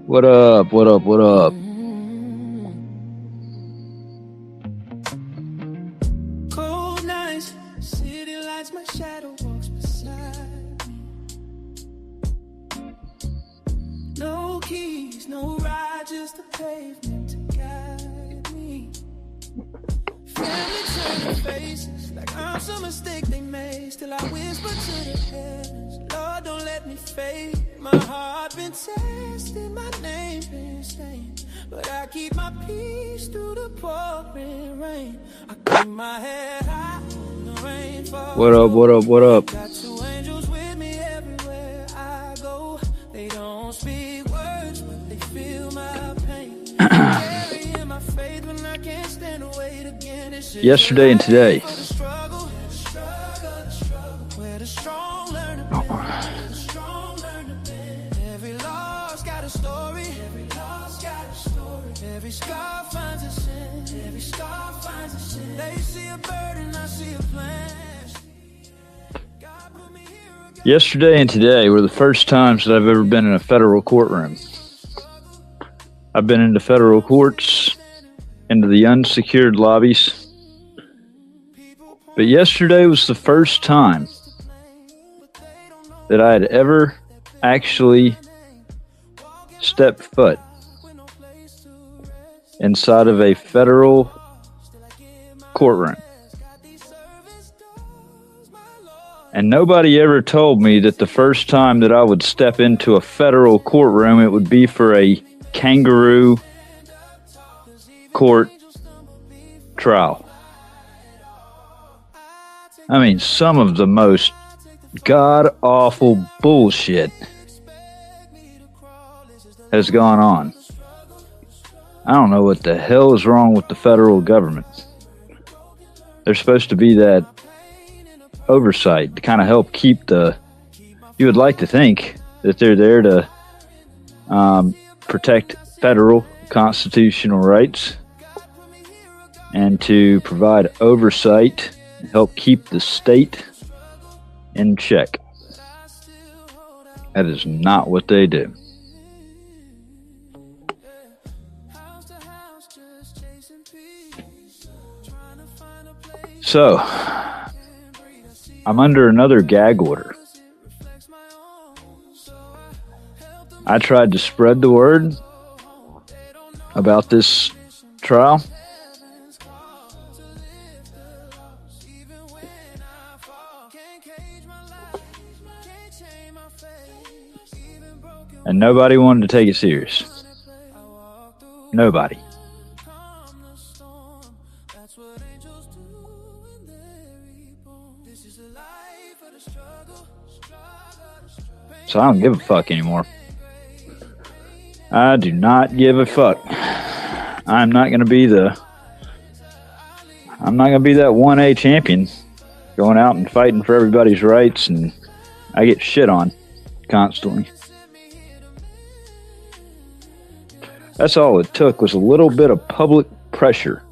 What up? What up? What up? Cold nights, city lights, my shadow walks beside me. No keys, no ride, just the pavement to guide me. Family turning faces like I'm some mistake they made. Still I whisper to the heavens, Lord, don't let me fade. My heart been tested, my name been stained, but I keep my peace through the pouring rain. I keep my head high, the rain falls. What up? What up? What up? Got two angels with me everywhere I go. They don't speak words, but they feel my pain. Carrying my faith when I can't stand to wait again. Yesterday and today. Where the strong learn to bend, the strong learn to bend. Every loss got a story, every loss got a story. Every scar finds a sin, every scar finds a sin. They see a burden, I see a plan. God put me here. Yesterday and today were the first times that I've ever been in a federal courtroom. I've been into federal courts, into the unsecured lobbies. But yesterday was the first time that I had ever actually stepped foot inside of a federal courtroom. And nobody ever told me that the first time that I would step into a federal courtroom, it would be for a kangaroo court trial. I mean, some of the most god-awful bullshit has gone on. I don't know what the hell is wrong with the federal government. They're supposed to be that oversight to kind of help keep you would like to think that they're there to protect federal constitutional rights and to provide oversight and help keep the state in check. That is not what they do. So, I'm under another gag order. I tried to spread the word about this trial. And nobody wanted to take it serious. Nobody. So I don't give a fuck anymore. I do not give a fuck. I'm not going to be that 1A champion going out and fighting for everybody's rights, and I get shit on constantly. That's all it took, was a little bit of public pressure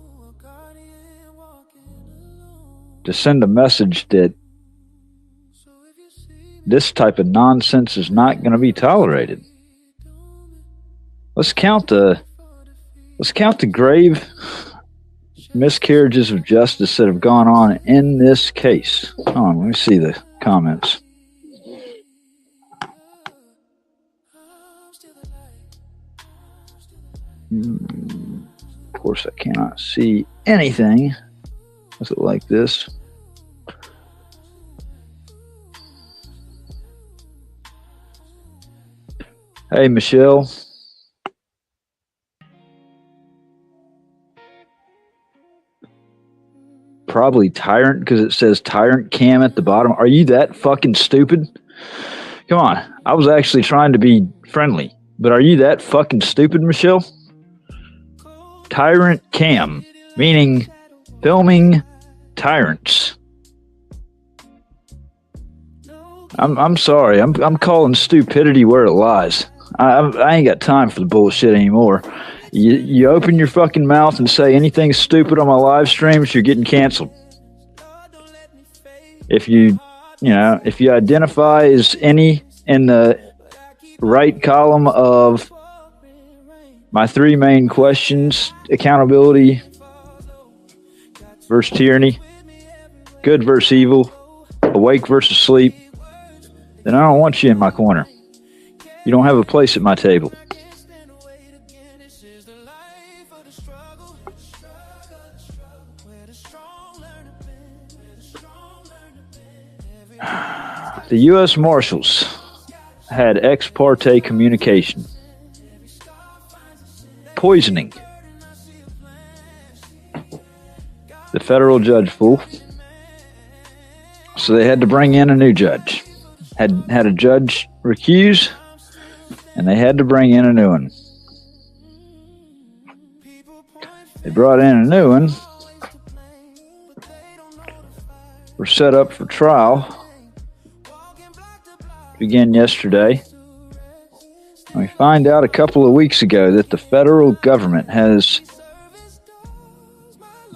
to send a message that this type of nonsense is not going to be tolerated. Let's count the Let's count the grave miscarriages of justice that have gone on in this case. Hold on, let me see the comments. Of course, I cannot see anything. Is it like this? Hey, Michelle. Probably Tyrant because it says Tyrant Cam at the bottom. Are you that fucking stupid? Come on. I was actually trying to be friendly, but are you that fucking stupid, Michelle? Tyrant Cam, meaning filming tyrants. I'm sorry. I'm calling stupidity where it lies. I ain't got time for the bullshit anymore. You open your fucking mouth and say anything stupid on my live streams, you're getting canceled. If you identify as any in the right column of my three main questions, accountability versus tyranny, good versus evil, awake versus sleep, then I don't want you in my corner. You don't have a place at my table. The U.S. Marshals had ex parte communication. Poisoning the federal judge pool. So they had to bring in a new judge. Had a judge recuse, and they had to bring in a new one. They brought in a new one. We're set up for trial. Began yesterday. We find out a couple of weeks ago that the federal government has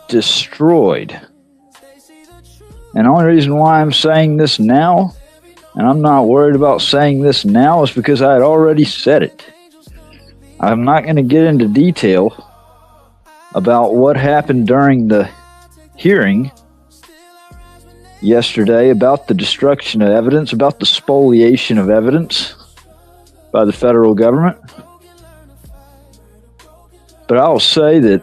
destroyed. And the only reason why I'm saying this now, and I'm not worried about saying this now, is because I had already said it. I'm not going to get into detail about what happened during the hearing yesterday about the destruction of evidence, about the spoliation of evidence by the federal government. But I'll say that,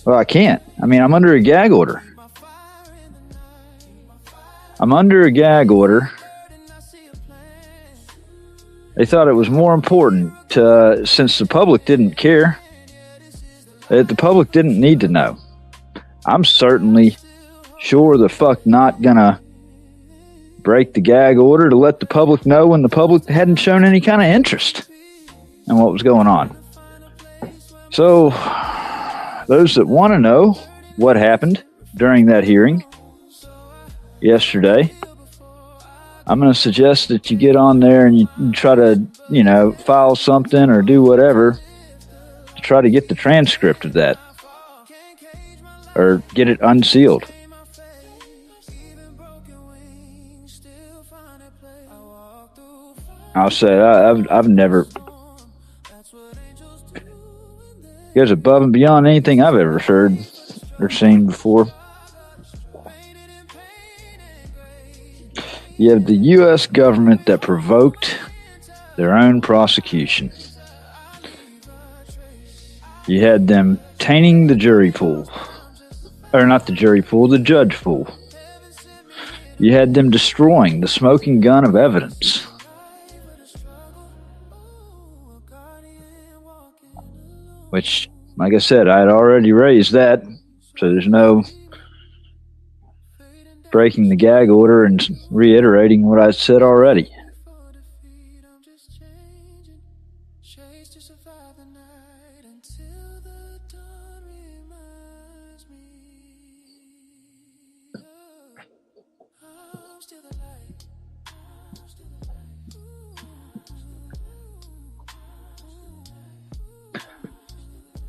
well, I can't. I mean, I'm under a gag order. They thought it was more important since the public didn't care, that the public didn't need to know. I'm certainly sure the fuck not gonna break the gag order to let the public know when the public hadn't shown any kind of interest in what was going on. So, those that want to know what happened during that hearing yesterday, I'm going to suggest that you get on there and you try to, file something or do whatever to try to get the transcript of that or get it unsealed. I'll say I've never. It goes above and beyond anything I've ever heard or seen before. You have the U.S. government that provoked their own prosecution. You had them tainting the jury pool. Or not the jury pool, the judge pool. You had them destroying the smoking gun of evidence. Which, like I said, I had already raised that, so there's no breaking the gag order and reiterating what I said already.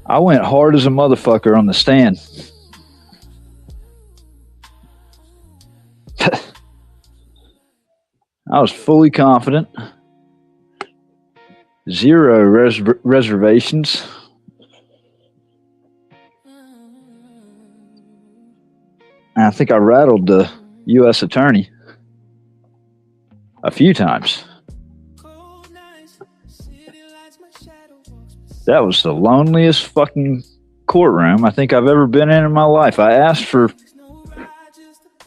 I went hard as a motherfucker on the stand. I was fully confident. Zero reservations And I think I rattled the U.S. attorney a few times. That was the loneliest fucking courtroom I think I've ever been in my life. I asked for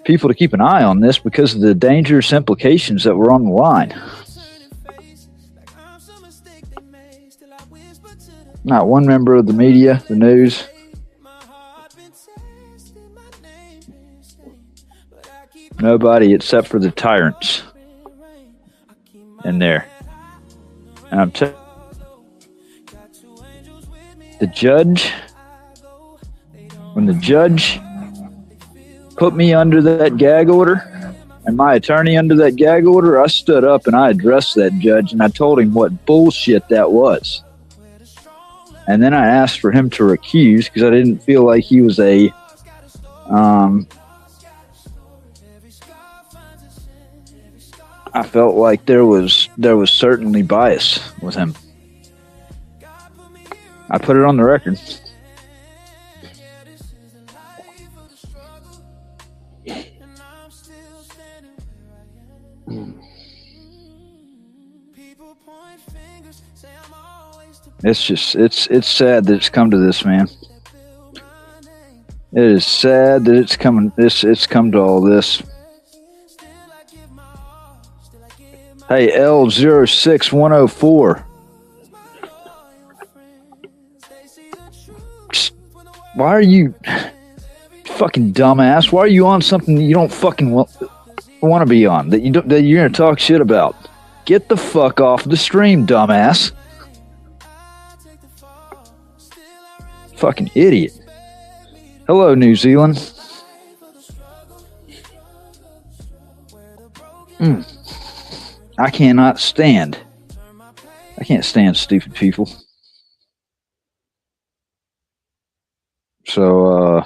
people to keep an eye on this because of the dangerous implications that were on the line. Not one member of the media, the news. Nobody except for the tyrants in there. And I'm telling the judge, when the judge put me under that gag order and my attorney under that gag order, I stood up and I addressed that judge and I told him what bullshit that was. And then I asked for him to recuse because I didn't feel like he was a I felt like there was certainly bias with him. I put it on the record. It's sad that it's come to this, man. It is sad that it's come to all this. Hey, L06104. Why are you fucking dumbass? Why are you on something you don't fucking want to be on? That you're gonna talk shit about? Get the fuck off the stream, dumbass. Fucking idiot. Hello, New Zealand. I can't stand stupid people. So,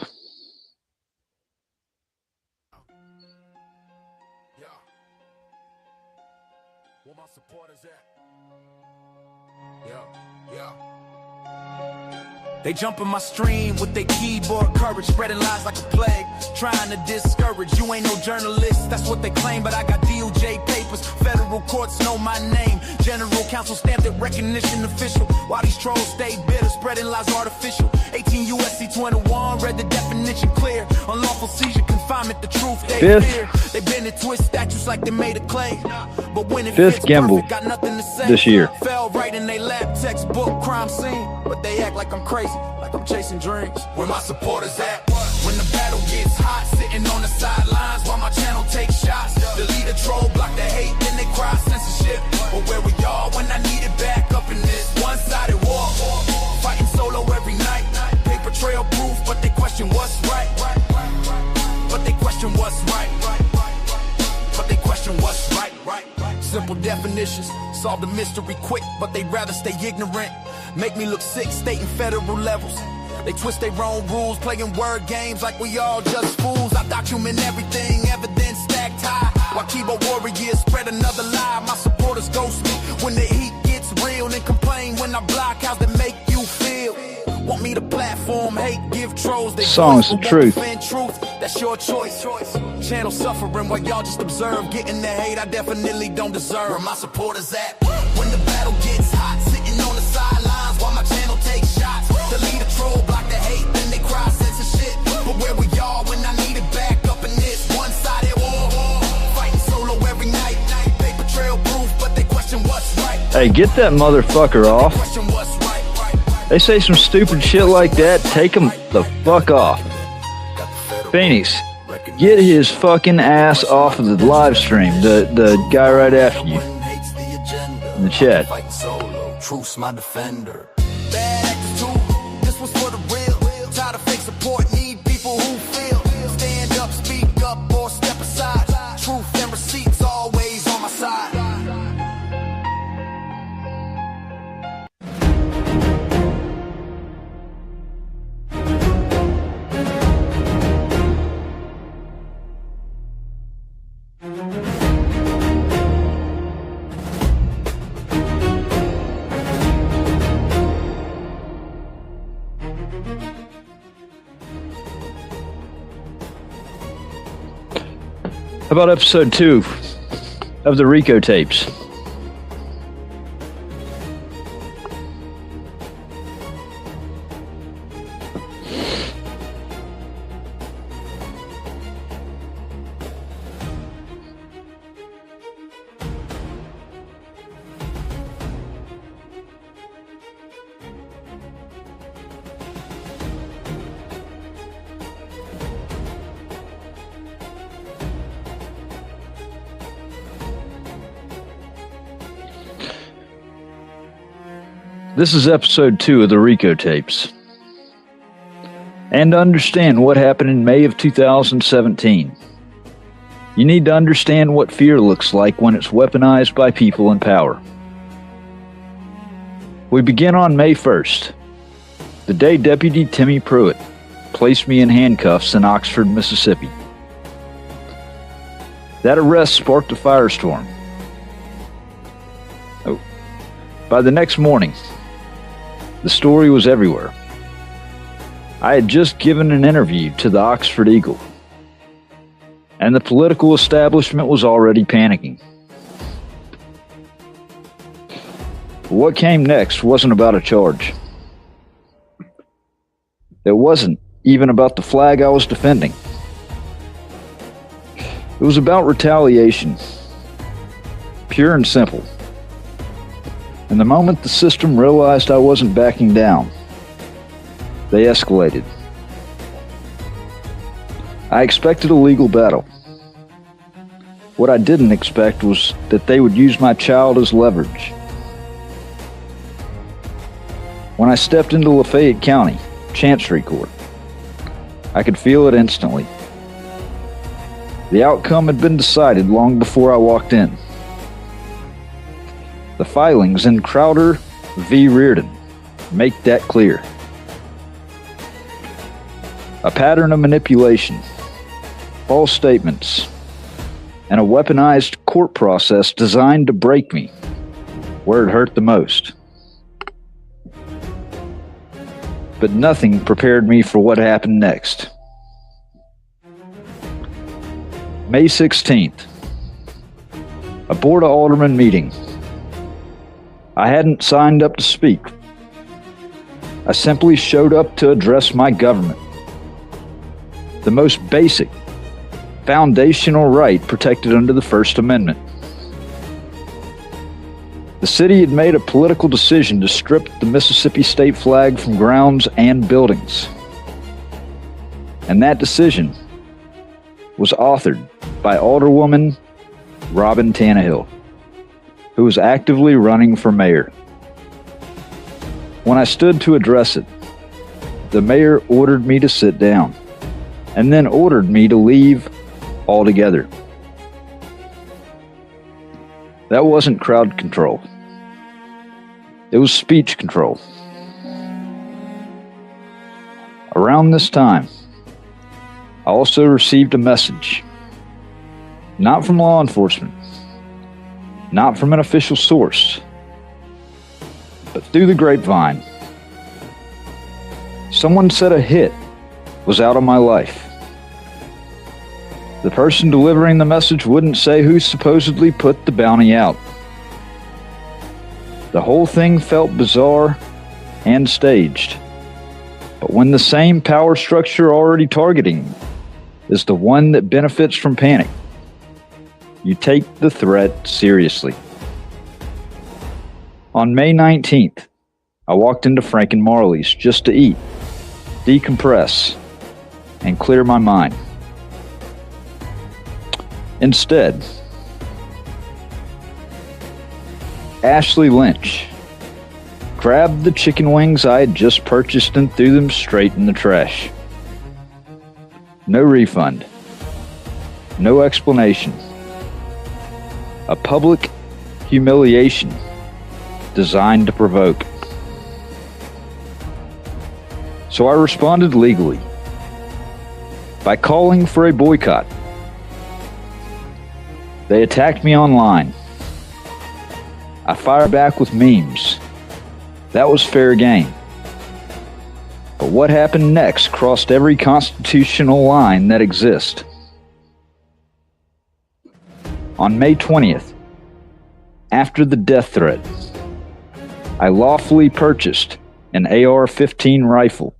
They jump in my stream with their keyboard courage, spreading lies like a plague, trying to discourage. You ain't no journalist, that's what they claim, but I got DOJ papers. Federal courts know my name. General counsel stamped it, recognition official. While these trolls stay bitter, spreading lies artificial. 18 USC 21, read the definition clear. Unlawful seizure, confinement, the truth they fear. They bend and twist statutes like they made of clay. But when it fifth Gimbal got nothing to say this year. Fell right in they lab textbook crime scene, but they act like I'm crazy, like I'm chasing dreams. Where my supporters at? When the battle gets hot, sitting on the sidelines while my channel takes shots. Delete a troll, block the hate, then they cry censorship. But where we all when I need it back up in this one-sided war? Fighting solo every night, paper trail proof, but they question what's right. But they question what's right. But they question what's right. Simple definitions, solve the mystery quick, but they'd rather stay ignorant. Make me look sick, state and federal levels. They twist their own rules, playing word games like we all just fools. I document everything, evidence stacked high. While keyboard warriors spread another lie. My supporters ghost me when the heat gets real, and complain when I block. How's that make you feel? Want me to platform hate, give trolls they songs the truth. That's your choice. Channel suffering while y'all just observe, getting the hate I definitely don't deserve. Where my supporters at? When the battle gets hot, sitting on the sidelines while my channel takes shots. Delete a troll, block the hate, then they cry censorship. But where we all when I need it back up in this one-sided war? Fighting solo every night, paper trail proof, but they question what's right. Hey, get that motherfucker off. They say some stupid shit like that, take him the fuck off. Phoenix, get his fucking ass off of the live stream, the guy right after you in the chat. Truth's my defender. Bad actors too, this was for the real. Tired of fake support, need people who feel. Stand up, speak up, or step aside. Truth and receipts always on my side. How about episode 2 of the Rico tapes? This is episode 2 of the Rico tapes. And to understand what happened in May of 2017, you need to understand what fear looks like when it's weaponized by people in power. We begin on May 1st, the day Deputy Timmy Pruitt placed me in handcuffs in Oxford, Mississippi. That arrest sparked a firestorm. By the next morning, the story was everywhere. I had just given an interview to the Oxford Eagle, and the political establishment was already panicking. What came next wasn't about a charge. It wasn't even about the flag I was defending. It was about retaliation, pure and simple. And the moment the system realized I wasn't backing down, they escalated. I expected a legal battle. What I didn't expect was that they would use my child as leverage. When I stepped into Lafayette County Chancery Court, I could feel it instantly. The outcome had been decided long before I walked in. The filings in Crowder v. Reardon make that clear. A pattern of manipulation, false statements, and a weaponized court process designed to break me where it hurt the most. But nothing prepared me for what happened next. May 16th, a Board of Aldermen meeting. I hadn't signed up to speak. I simply showed up to address my government. The most basic, foundational right protected under the First Amendment. The city had made a political decision to strip the Mississippi state flag from grounds and buildings. And that decision was authored by Alderwoman Robin Tannehill, who was actively running for mayor. When I stood to address it, the mayor ordered me to sit down, and then ordered me to leave altogether. That wasn't crowd control. It was speech control. Around this time, I also received a message, not from law enforcement, not from an official source, but through the grapevine. Someone said a hit was out of my life. The person delivering the message wouldn't say who supposedly put the bounty out. The whole thing felt bizarre and staged. But when the same power structure already targeting is the one that benefits from panic, you take the threat seriously. On May 19th, I walked into Frank and Marley's just to eat, decompress, and clear my mind. Instead, Ashley Lynch grabbed the chicken wings I had just purchased and threw them straight in the trash. No refund. No explanation. A public humiliation designed to provoke. So I responded legally by calling for a boycott. They attacked me online. I fired back with memes. That was fair game. But what happened next crossed every constitutional line that exists. On May 20th, after the death threat, I lawfully purchased an AR-15 rifle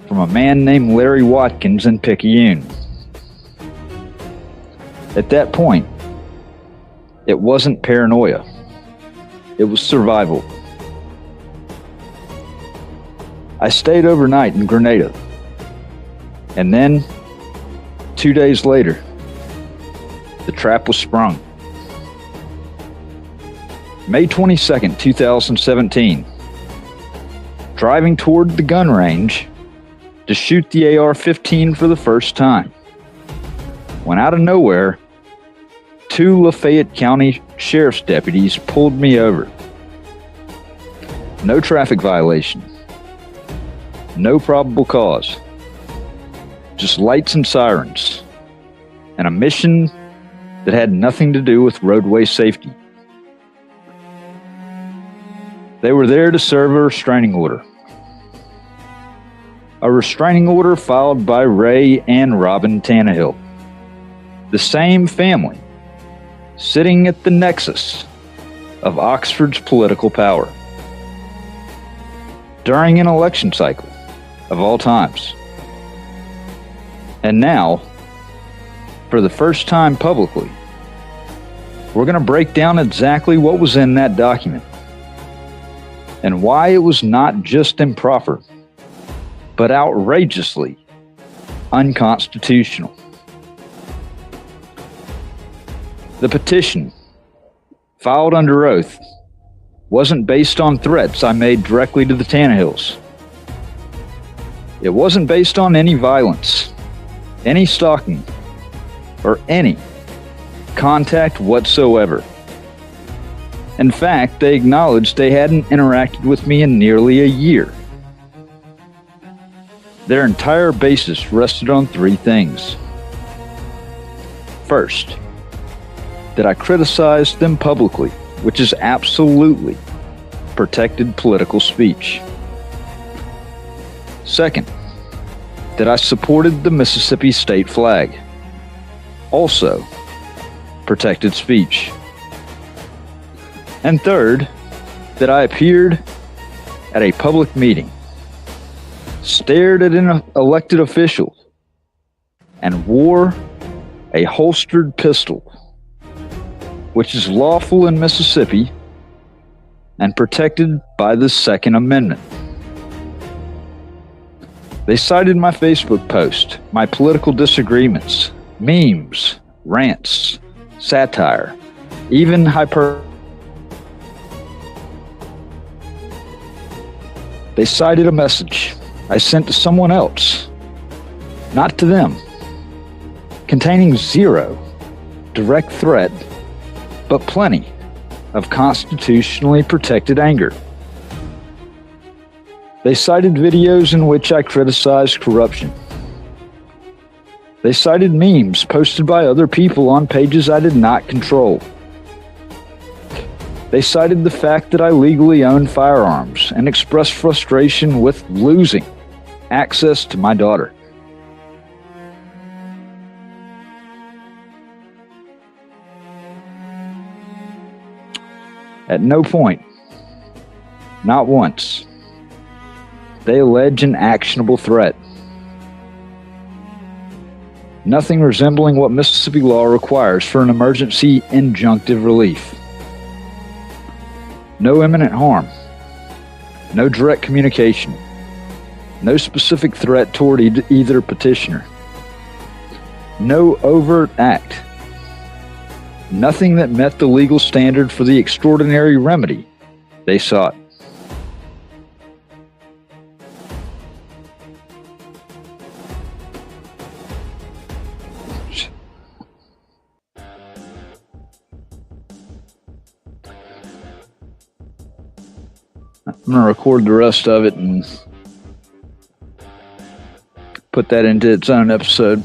from a man named Larry Watkins in Picayune. At that point, it wasn't paranoia. It was survival. I stayed overnight in Grenada. And then, 2 days later, the trap was sprung. May 22nd, 2017. Driving toward the gun range to shoot the AR-15 for the first time, when out of nowhere, 2 Lafayette County Sheriff's deputies pulled me over. No traffic violation. No probable cause. Just lights and sirens. And a mission that had nothing to do with roadway safety. They were there to serve a restraining order. A restraining order filed by Ray and Robin Tannehill. The same family sitting at the nexus of Oxford's political power. During an election cycle of all times. And now, for the first time publicly, we're going to break down exactly what was in that document and why it was not just improper, but outrageously unconstitutional. The petition, filed under oath, wasn't based on threats I made directly to the Tannehills. It wasn't based on any violence, any stalking, or any contact whatsoever. In fact, they acknowledged they hadn't interacted with me in nearly a year. Their entire basis rested on 3 things. First, that I criticized them publicly, which is absolutely protected political speech. Second, that I supported the Mississippi state flag, also protected speech. And third, that I appeared at a public meeting, stared at an elected official, and wore a holstered pistol, which is lawful in Mississippi and protected by the Second Amendment. They cited my Facebook post, my political disagreements, memes, rants, satire, even They cited a message I sent to someone else, not to them, containing 0 direct threat, but plenty of constitutionally protected anger. They cited videos in which I criticized corruption. They cited memes posted by other people on pages I did not control. They cited the fact that I legally own firearms and expressed frustration with losing access to my daughter. At no point, not once, they allege an actionable threat. Nothing resembling what Mississippi law requires for an emergency injunctive relief. No imminent harm. No direct communication. No specific threat toward either petitioner. No overt act. Nothing that met the legal standard for the extraordinary remedy they sought. I'm going to record the rest of it and put that into its own episode.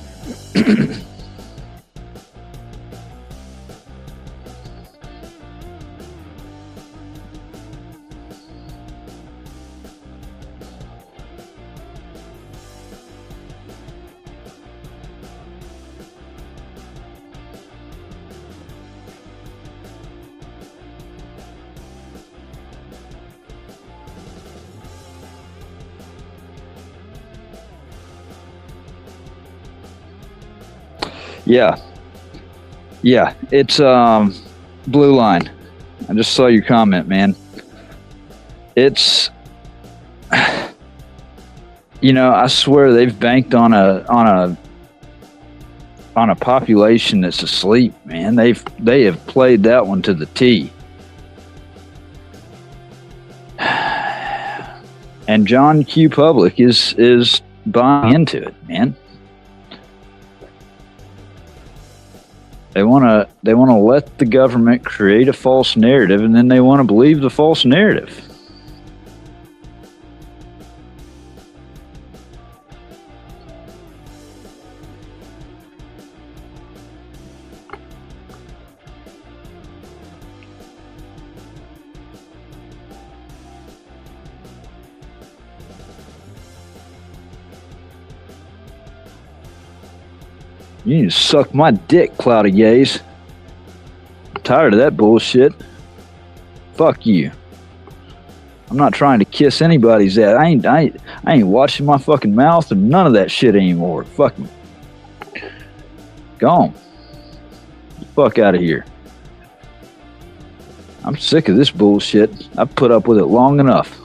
Yeah. Yeah. It's Blue Line. I just saw your comment, man. It's I swear they've banked on a population that's asleep, man. They have played that one to the T. And John Q. Public is buying into it, man. They want to let the government create a false narrative, and then they want to believe the false narrative. You need to suck my dick, Cloudy Gaze. I'm tired of that bullshit. Fuck you. I'm not trying to kiss anybody's ass. I ain't washing my fucking mouth and none of that shit anymore. Fuck me. Gone. Fuck out of here. I'm sick of this bullshit. I've put up with it long enough.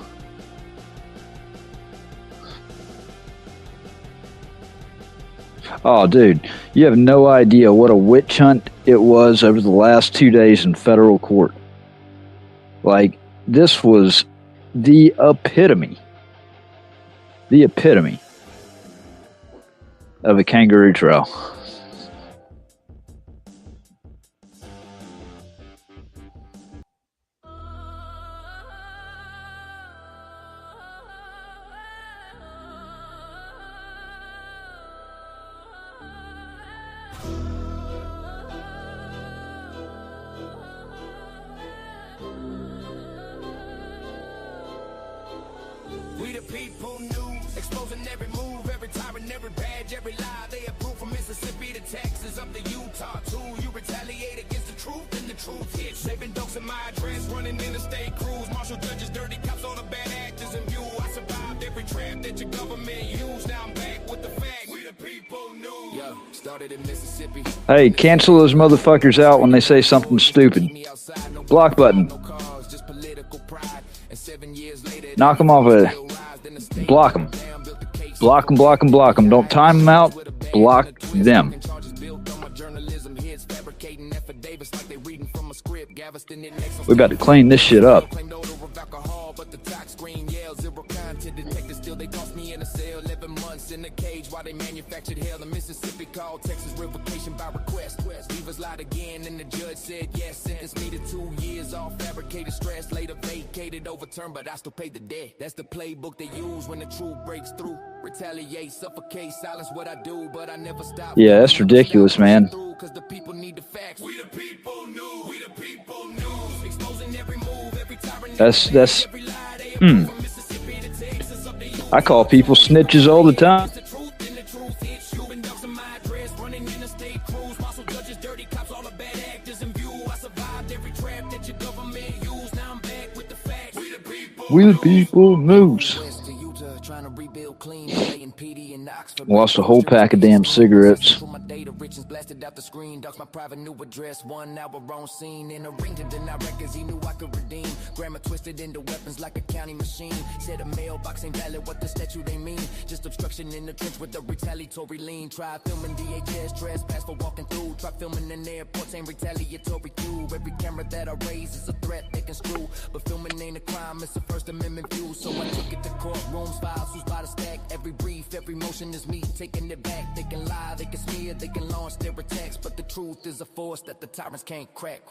Oh, dude, you have no idea what a witch hunt it was over the last 2 days in federal court. Like, this was the epitome of a kangaroo trial. We the people news, exposing every move, every tyrant, every badge, every lie. They approve from Mississippi to Texas, up to Utah too. You retaliate against the truth, and the truth hits. Saving dogs in my address, running interstate crews. Marshal judges, dirty cops, all the bad actors in view. I survived every trap that your government used. Now I'm back with the facts. We the people news. Yo, started in Mississippi. Hey, cancel those motherfuckers out when they say something stupid. Block button. Knock them off of it. Block them. Block them, block them, block them. Don't time them out. Block them. We about to clean this shit up. In the cage while they manufactured hell in Mississippi called Texas revocation by request. Leavers lied again and the judge said yes. Sentenced me to 2 years off fabricated stress. Later vacated, overturned, but I still paid the debt. That's the playbook they use when the truth breaks through. Retaliate, suffocate, silence what I do, but I never stop. Yeah, that's ridiculous, man. Cause the people need the facts. We the people news. We the people news. Exposing every move, every tyrant. That's I call people snitches all the time. We the people news. Lost a whole pack of damn cigarettes. Blasted out the screen, docs my private new address. 1 hour on scene in a ring to deny records he knew I could redeem. Grammar twisted into weapons like a county machine. Said a mailbox ain't valid, what the statute they mean. Just obstruction in the trench with a retaliatory lean. Try filming DHS, trespass for walking through. Try filming in airports ain't retaliatory cue. Every camera that I raise is a threat they can screw. But filming ain't a crime, it's a First Amendment view. So I took it to courtrooms, files who's by the stack. Every brief, every motion is me taking it back. They can lie, they can smear, they can launch their attacks, but the truth is a force that the tyrants can't crack.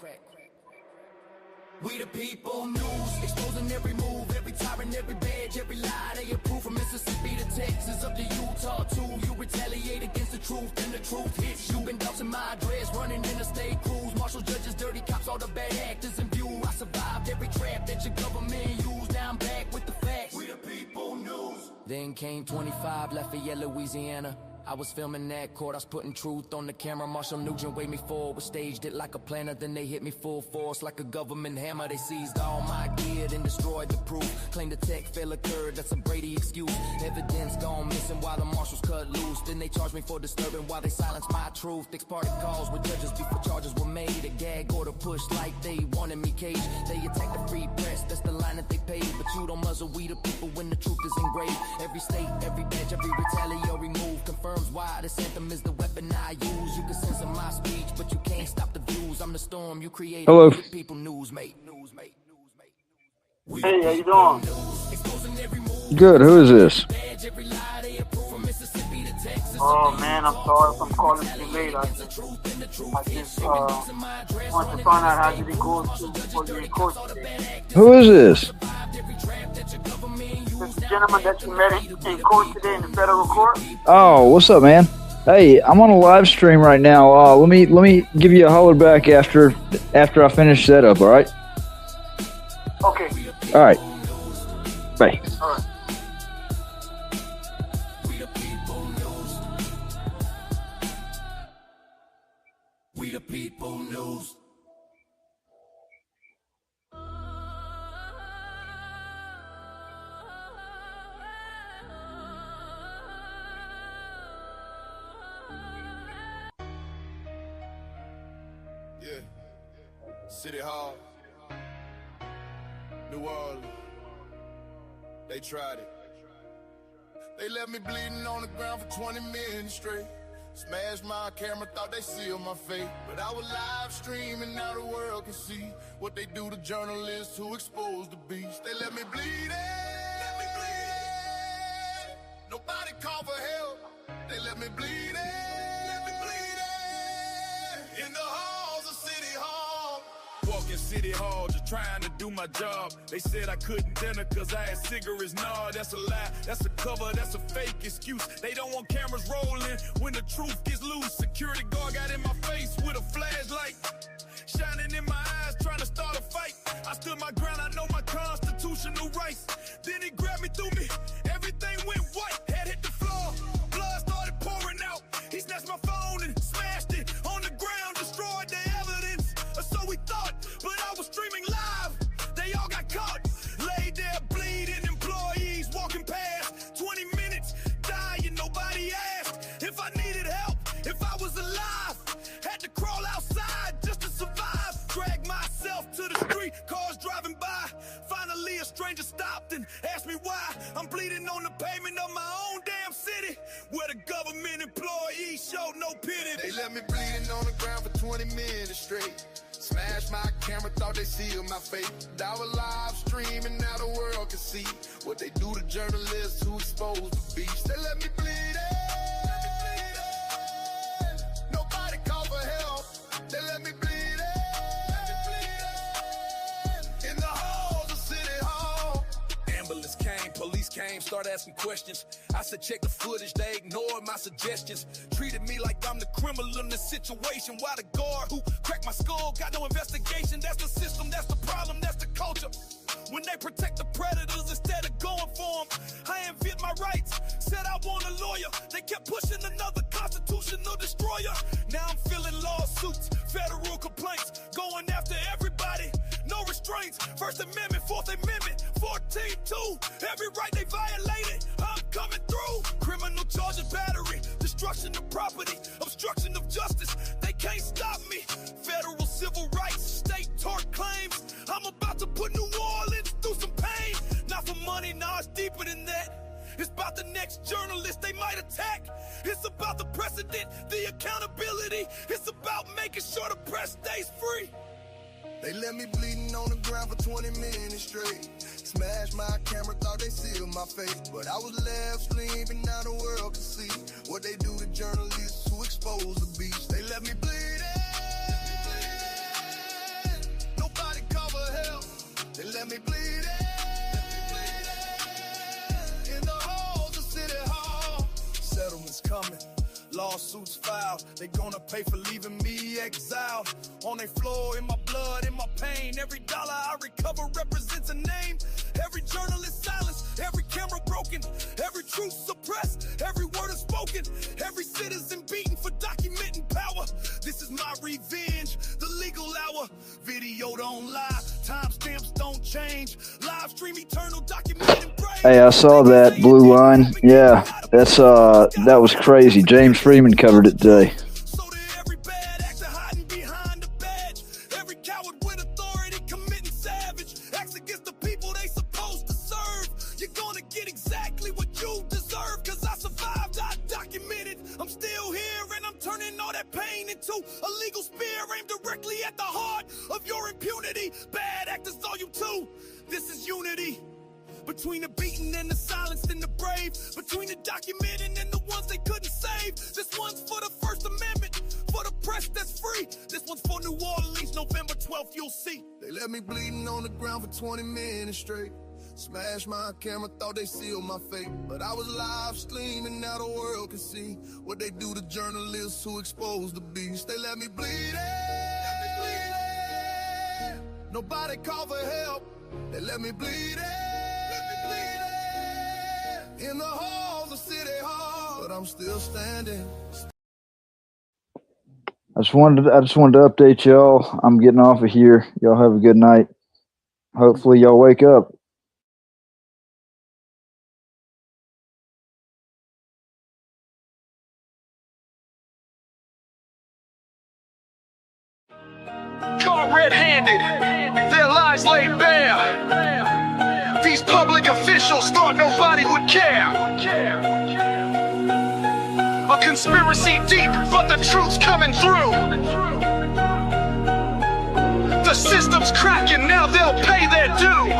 We the people news, exposing every move, every tyrant, every badge, every lie. They approve from Mississippi to Texas, up to Utah too. You retaliate against the truth, and the truth hits you. Been dousing my address, running interstate crews. Marshal judges, dirty cops, all the bad actors in view. I survived every trap that your government used. Now I'm back with the facts. We the people news. Then came 25, Lafayette, Louisiana. I was filming that court, I was putting truth on the camera. Marshall Nugent waved me forward, staged it like a planner. Then they hit me full force like a government hammer. They seized all my gear, then destroyed the proof. Claimed claim the tech fail occurred, that's a Brady excuse. Evidence gone missing while the marshals cut loose. Then they charge me for disturbing while they silence my truth. Fixed party calls with judges before charges were made. A gag order pushed like they wanted me caged. They attack the free press, that's the line that they paid. But you don't muzzle we the people when the truth is engraved. Every state, every badge, every retaliatory move confirms why this anthem is the weapon I use. You can censor my speech, but you can't stop the views. I'm the storm you create. Hello. People news, mate. Hey, how you doing? Good. Who is this? Oh man, I'm sorry if I'm calling too late. I just want to find out how did it go for you in court today. Who is this? This gentleman that you met in court today in the federal court. Oh, what's up, man? Hey, I'm on a live stream right now. Let me give you a holler back after I finish that up. All right. Okay. All right. Bye. All right. We the people news. Yeah. City Hall. New Orleans. They tried it. They left me bleeding on the ground for 20 minutes straight. Smashed my camera, thought they sealed my fate. But I was live streaming, now the world can see what they do to journalists who expose the beast. They let me bleed it. Nobody called for help. They let me bleed it. In the halls of City Hall. Walking City Hall, just trying to do my job. They said I couldn't dinner cause I had cigarettes. Nah, that's a lie, that's a cover, that's a fake excuse. They don't want cameras rolling when the truth gets loose. Security guard got in my face with a flashlight, shining in my eyes, trying to start a fight. I stood my ground, I know my constitutional rights. Then he grabbed me, threw me, everything went white. Head hit the floor, blood started pouring out. He snatched my phone and smashed it on the ground, destroyed the evidence. Or so we thought, but I was streaming live. They all got caught, laid there bleeding. Employees walking past, 20 minutes, dying, nobody asked if I needed help, if I was alive. Had to crawl outside just to survive. Drag myself to the street, cars driving by. Finally a stranger stopped and asked me why. I'm bleeding on the pavement of my own damn city, where the government employees showed no pity. They left me bleeding on the ground for 20 minutes straight. Smashed my camera, thought they sealed my fate. I was live streaming, now the world can see what they do to journalists who expose the beast. They let me bleed it. Nobody called for help. They let me bleed it. In the halls of City Hall. Ambulance came, police came, started asking questions. I said check the footage, they ignored my suggestions. Treated me like I'm the criminal in this situation. Why the guard who cracked my skull got no investigation? That's the system, that's the problem, that's the culture. When they protect the predators instead of going for them. I invent my rights, said I want a lawyer. They kept pushing another constitutional destroyer. Now I'm feeling lawsuits, federal complaints, going after everybody. No restraints, First Amendment, Fourth Amendment, 14-2. Every right they violated, I'm coming through. Criminal charges, battery, destruction of property, obstruction of justice. They can't stop me. Federal civil rights, state tort claims. I'm about to put New Orleans through some pain. Not for money, nah, it's deeper than that. It's about the next journalist they might attack. It's about the precedent, the accountability. It's about making sure the press stays free. They let me bleeding on the ground for 20 minutes straight. Smashed my camera, thought they sealed my face. But I was left streaming, now the world can see what they do to journalists who expose the beast. They let me bleed it. Nobody called for help. They let me bleed it. In the halls of City Hall. Settlements coming. Lawsuits filed, they gonna pay for leaving me exiled. On their floor, in my blood, in my pain. Every dollar I recover represents a name. Every journalist silenced, every camera broken, every truth suppressed, every word is spoken, every citizen beaten for documenting power. This is my revenge, the legal hour. Video don't lie, timestamps don't change. Live stream eternal, documented and brave. Hey, I saw that Blue Line. Yeah, that was crazy. James Freeman covered it today. So to every bad actor hiding behind the badge, every coward with authority committing savage acts against the people they supposed to serve. You're gonna get exactly what you deserve, cause I survived, I documented. I'm still here and I'm turning all that pain into a legal spear aimed directly at the heart of your impunity. Bad actors are you too. This is unity. Between the beaten and the silenced and the brave, between the documented and the ones they couldn't save. This one's for the First Amendment, for the press that's free. This one's for New Orleans, November 12th, you'll see. They left me bleeding on the ground for 20 minutes straight. Smashed my camera, thought they sealed my fate. But I was live streaming, now the world can see what they do to journalists who expose the beast. They let me bleed it. Nobody called for help. They let me bleed it. In the halls of City Hall, but I'm still standing. I just wanted to update y'all. I'm getting off of here. Y'all have a good night. Hopefully y'all wake up. Caught red-handed, their lies laid bare. These public officials thought nobody would care. A conspiracy deep, but the truth's coming through. The system's cracking, now they'll pay their due.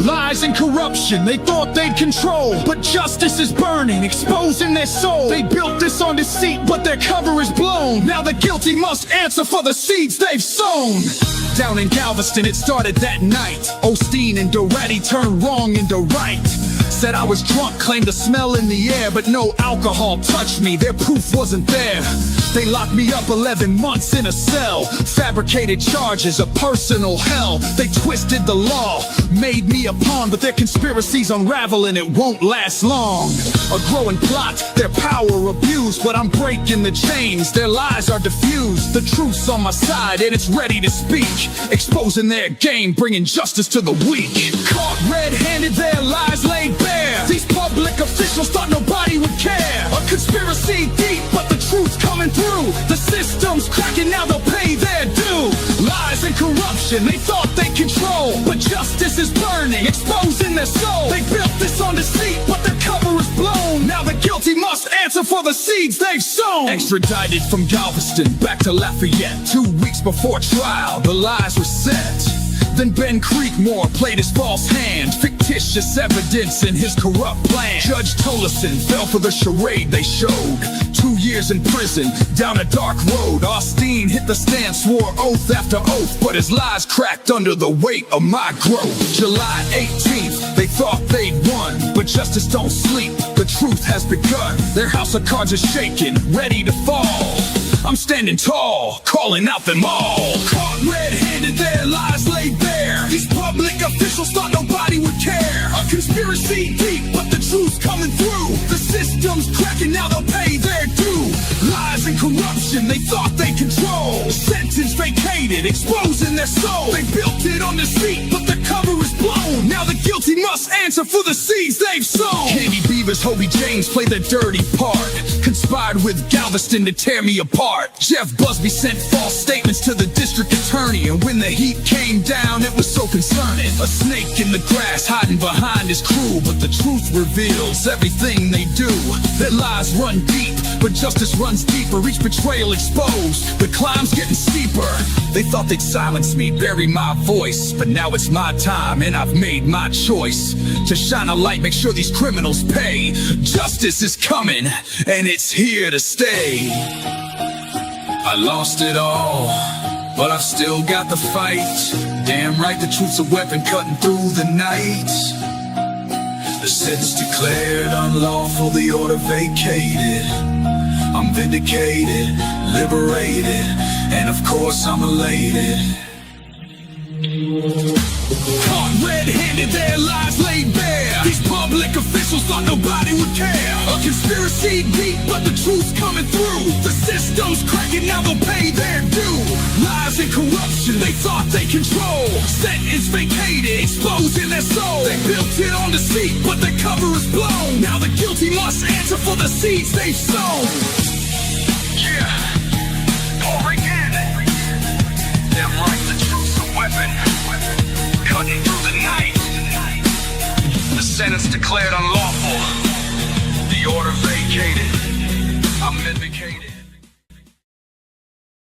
Lies and corruption, they thought they'd control, but justice is burning, exposing their soul. They built this on deceit, but their cover is blown. Now the guilty must answer for the seeds they've sown. Down in Galveston, it started that night. Osteen and Doretti turned wrong into right. Said I was drunk, claimed a smell in the air, but no alcohol touched me, their proof wasn't there. They locked me up 11 months in a cell. Fabricated charges, a personal hell. They twisted the law, made me a pawn, but their conspiracies unravel and it won't last long. A growing plot, their power abused, but I'm breaking the chains, their lies are diffused. The truth's on my side and it's ready to speak, exposing their game, bringing justice to the weak. Caught red-handed, their lies laid bare. These public officials thought nobody would care. A conspiracy deep, but the truth's coming through. The system's cracking, now they'll pay their due. Lies and corruption, they thought they control, but justice is burning, exposing their soul. They built this on deceit, but their cover is blown. Now the guilty must answer for the seeds they've sown. Extradited from Galveston back to Lafayette, 2 weeks before trial, the lies were set. Then Ben Creekmore played his false hand, fictitious evidence in his corrupt plan. Judge Tolleson fell for the charade they showed. 2 years in prison, down a dark road. Osteen hit the stand, swore oath after oath, but his lies cracked under the weight of my growth. July 18th, they thought they'd won, but justice don't sleep, the truth has begun. Their house of cards is shaking, ready to fall. I'm standing tall, calling out them all. Caught red-handed, their lies laid bare. These public officials thought nobody would care. A conspiracy deep, but the truth's coming through. The system's cracking, now they'll pay their due. Lies and corruption, they thought they control. Sentence vacated, exposing their soul. They built it on deceit, but the cover is blown. Now the guilty must answer for the seeds they've sown. Candy Beavers, Hobie James played the dirty part, conspired with Galveston to tear me apart. Jeff Busby sent false statements to the district attorney, and when the heat came down, it was so concerning. A snake in the grass hiding behind his crew, but the truth reveals everything they do. Their lies run deep, but justice runs deeper. Each betrayal exposed, the climb's getting steeper. They thought they'd silence me, bury my voice, but now it's my time and I've made my choice to shine a light, make sure these criminals pay. Justice is coming and it's here to stay. I lost it all, but I've still got the fight. Damn right, the truth's a weapon cutting through the night. The sentence declared unlawful, the order vacated. I'm vindicated, liberated, and of course I'm elated. Caught red-handed, their lies laid bare. These public officials thought nobody would care. A conspiracy deep, but the truth's coming through. The system's cracking, now they'll pay their due. Sentence and corruption, they thought they control. Sentence vacated, exposing their soul. They built it on deceit, but the cover is blown. Now the guilty must answer for the seeds they've sown. Yeah, pour again. Damn right, the truth's a weapon, cutting through the night. The sentence declared unlawful.